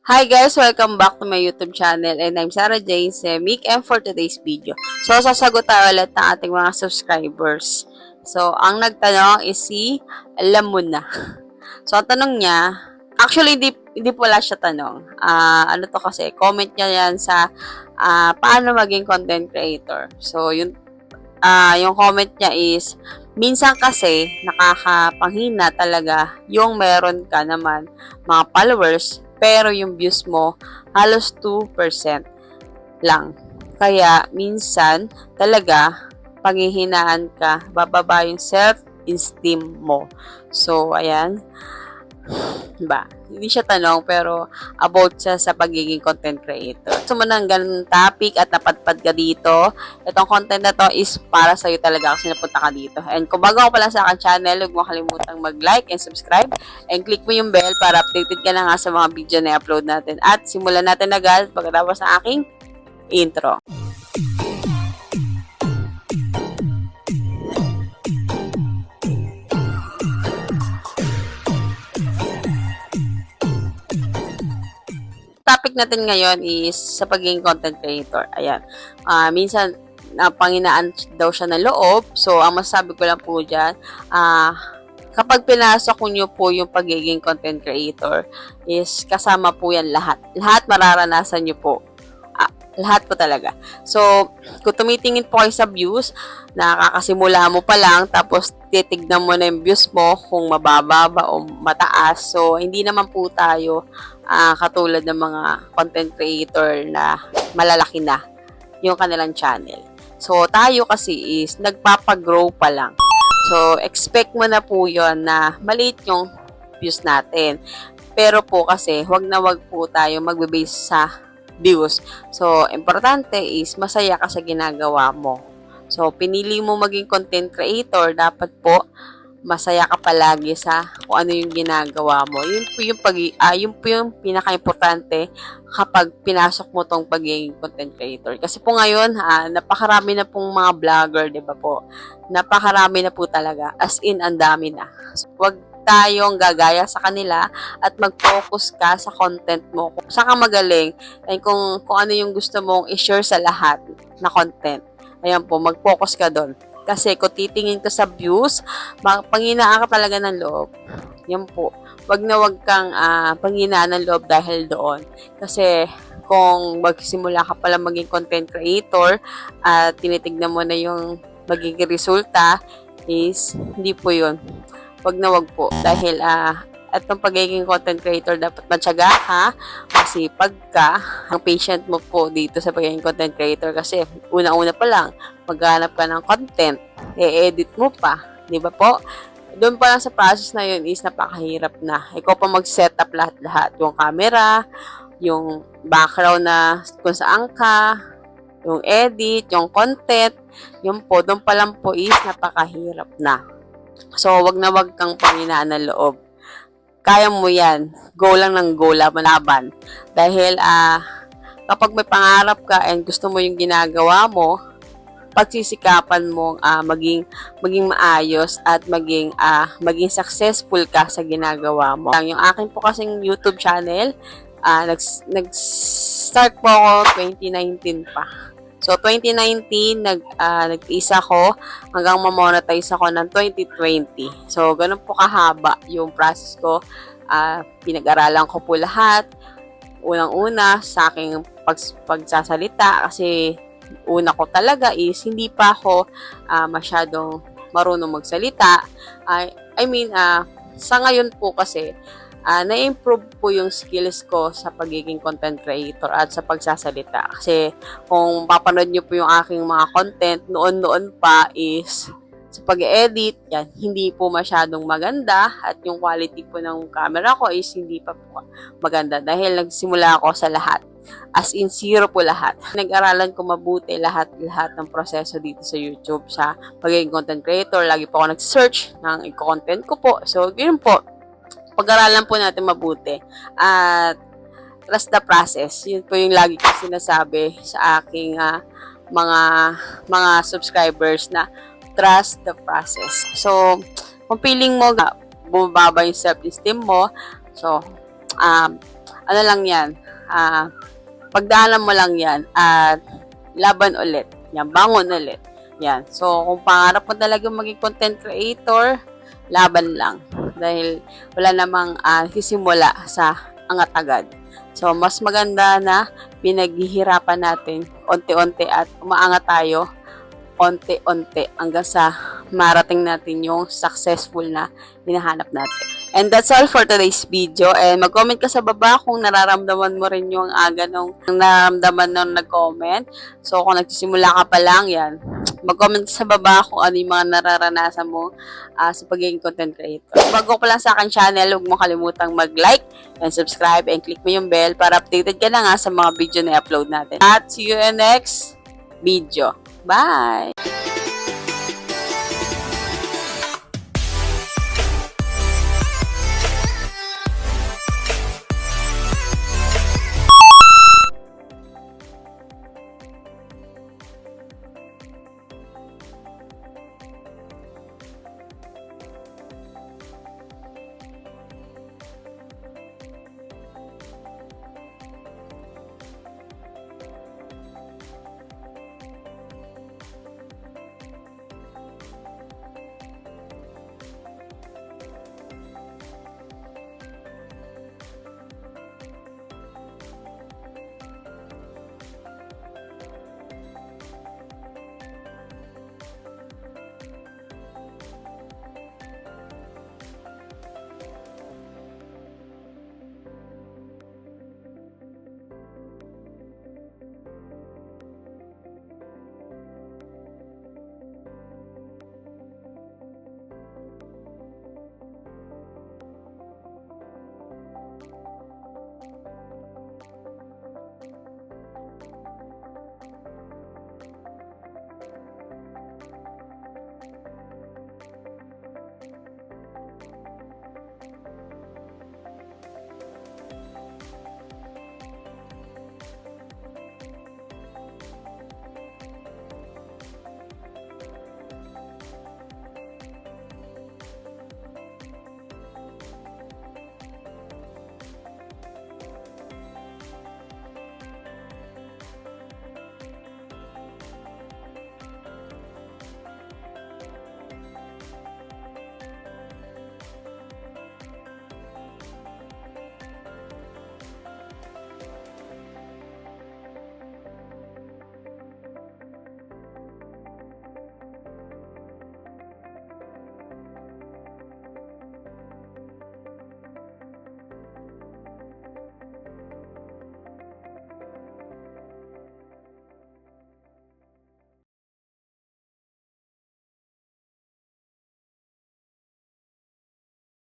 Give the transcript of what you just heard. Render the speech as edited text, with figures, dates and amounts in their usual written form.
Hi guys! Welcome back to my YouTube channel and I'm Sarah Jane Semik and for today's video. So, sasagot tayo ulit ng ating mga subscribers. So, ang nagtanong is si Alam mo na. So, ang tanong niya, actually, hindi pala siya tanong. Ano to kasi, comment niya yan sa paano maging content creator. So, yung comment niya is, minsan kasi nakakapanghina talaga yung meron ka naman mga followers pero yung views mo halos 2% lang. Kaya minsan talaga panghihinaan ka, bababa yung self-esteem mo. So, ayan. Ba, hindi siya tanong pero about sa pagiging content creator. So, mo ng ganun topic at napadpad ka dito. Itong content na to is para sa'yo talaga kasi napunta ka dito. And kung bago ka pala sa akin channel, huwag mo kalimutang mag-like and subscribe and click mo yung bell para updated ka na nga sa mga video na i-upload natin. At simulan natin agad pagkatapos ng aking intro. Topic natin ngayon is sa pagiging content creator. Ayan. Minsan, panginaan daw siya ng loob. So, ang masasabi ko lang po dyan, kapag pinasok nyo po yung pagiging content creator, is kasama po yan lahat. Lahat mararanasan nyo po. Lahat po talaga. So, kung tumitingin po kayo sa views, nakakasimula mo pa lang, tapos titignan mo na yung views mo kung mababa ba o mataas. So, hindi naman po tayo katulad ng mga content creator na malalaki na yung kanilang channel. So, tayo kasi is nagpapagrow pa lang. So, expect mo na po yon na maliit yung views natin. Pero po kasi, wag na wag po tayo magbe-base sa views. So, importante is masaya ka sa ginagawa mo. So, pinili mo maging content creator, dapat po masaya ka palagi sa kung ano yung ginagawa mo. Yun po yung pinaka-importante kapag pinasok mo tong pagiging content creator. Kasi po ngayon, napakarami na pong mga vlogger, di ba po? Napakarami na po talaga. As in, ang dami na. So, wag tayong gagaya sa kanila at mag-focus ka sa content mo. Kung saan ka magaling and kung ano yung gusto mong i-share sa lahat na content. Ayan po, mag-focus ka doon. Kasi kung titingin ka sa views, panghinaan ka talaga ng loob. Yan po. Wag na wag kang panghinaan ng loob dahil doon. Kasi kung magsimula ka pala maging content creator at tinitignan mo na yung magiging resulta is hindi po yun. Wag na wag po. Dahil itong pagiging content creator dapat matyaga ka, masipag ka, ang patient mo po dito sa pagiging content creator kasi una-una pa lang, maghanap ka ng content, i-edit mo pa, di ba po? Doon pa lang sa process na yun is napakahirap na. Ikaw pa mag-setup lahat-lahat. Yung camera, yung background na kung saan ka, yung edit, yung content, yun po, doon pa lang po is napakahirap na. So, wag na wag kang panghinaan ng loob. Kaya mo yan. Go lang ng go, laban. Dahil, kapag may pangarap ka and gusto mo yung ginagawa mo, pagsisikapan mo maging maayos at maging successful ka sa ginagawa mo. Yung akin po kasing YouTube channel, nag-start po ako 2019 pa. So, 2019, nag-isa ko hanggang ma-monetize ako ng 2020. So, ganun po kahaba yung process ko. Pinag-aralan ko po lahat. Unang-una sa aking pagsasalita kasi una ko talaga is hindi pa ako masyadong marunong magsalita. Sa ngayon po kasi, na-improve po yung skills ko sa pagiging content creator at sa pagsasalita. Kasi kung papanood nyo po yung aking mga content, noon pa is sa pag-edit, yan, hindi po masyadong maganda at yung quality po ng camera ko is hindi pa po maganda dahil nagsimula ako sa lahat. As in, zero po lahat. Nag-aralan ko mabuti lahat ng proseso dito sa YouTube sa pagiging content creator. Lagi po ako nag-search ng content ko po. So, yun po. Pag-aralan po natin mabuti. At trust the process. Yun po yung lagi ko sinasabi sa aking mga subscribers na trust the process. So, kung feeling mo bumababa yung self-esteem mo, so, ano lang yan, pagdaanan mo lang yan at laban ulit. Yan, bangon ulit. Yan. So, kung pangarap mo talaga maging content creator, laban lang. Dahil wala namang sisimula sa angat agad. So, mas maganda na pinaghihirapan natin onti-onti at umaangat tayo onti-onti hanggang sa marating natin yung successful na hinahanap natin. And that's all for today's video. And mag-comment ka sa baba kung nararamdaman mo rin yung ganong nararamdaman nung nag-comment. So, kung nagsisimula ka pa lang, yan. Mag-comment sa baba kung ano yung mga nararanasan mo sa pagiging content creator. Bago pa lang sa akin channel, huwag mo kalimutang mag-like and subscribe and click mo yung bell para updated ka na nga sa mga video na i-upload natin. At see you in next video. Bye!